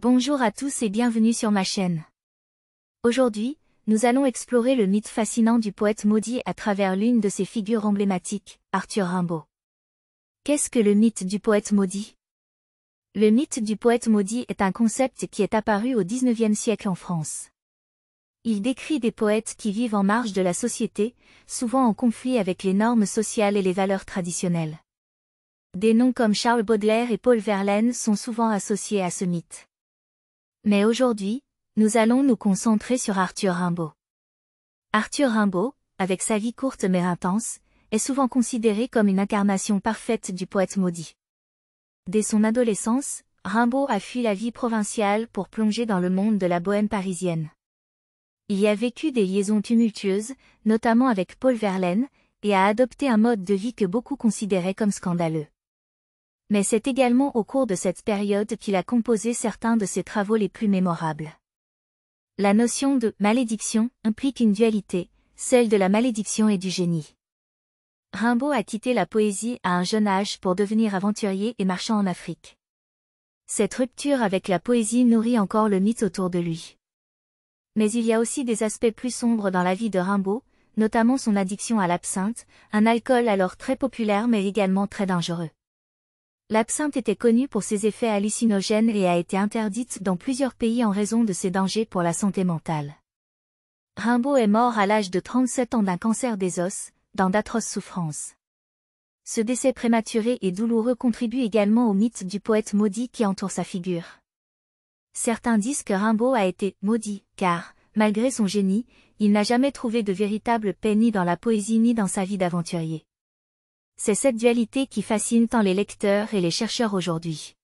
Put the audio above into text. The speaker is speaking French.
Bonjour à tous et bienvenue sur ma chaîne. Aujourd'hui, nous allons explorer le mythe fascinant du poète maudit à travers l'une de ses figures emblématiques, Arthur Rimbaud. Qu'est-ce que le mythe du poète maudit? Le mythe du poète maudit est un concept qui est apparu au XIXe siècle en France. Il décrit des poètes qui vivent en marge de la société, souvent en conflit avec les normes sociales et les valeurs traditionnelles. Des noms comme Charles Baudelaire et Paul Verlaine sont souvent associés à ce mythe. Mais aujourd'hui, nous allons nous concentrer sur Arthur Rimbaud. Arthur Rimbaud, avec sa vie courte mais intense, est souvent considéré comme une incarnation parfaite du poète maudit. Dès son adolescence, Rimbaud a fui la vie provinciale pour plonger dans le monde de la bohème parisienne. Il y a vécu des liaisons tumultueuses, notamment avec Paul Verlaine, et a adopté un mode de vie que beaucoup considéraient comme scandaleux. Mais c'est également au cours de cette période qu'il a composé certains de ses travaux les plus mémorables. La notion de « malédiction » implique une dualité, celle de la malédiction et du génie. Rimbaud a quitté la poésie à un jeune âge pour devenir aventurier et marchand en Afrique. Cette rupture avec la poésie nourrit encore le mythe autour de lui. Mais il y a aussi des aspects plus sombres dans la vie de Rimbaud, notamment son addiction à l'absinthe, un alcool alors très populaire mais également très dangereux. L'absinthe était connue pour ses effets hallucinogènes et a été interdite dans plusieurs pays en raison de ses dangers pour la santé mentale. Rimbaud est mort à l'âge de 37 ans d'un cancer des os, dans d'atroces souffrances. Ce décès prématuré et douloureux contribue également au mythe du poète maudit qui entoure sa figure. Certains disent que Rimbaud a été maudit, car, malgré son génie, il n'a jamais trouvé de véritable paix ni dans la poésie ni dans sa vie d'aventurier. C'est cette dualité qui fascine tant les lecteurs et les chercheurs aujourd'hui.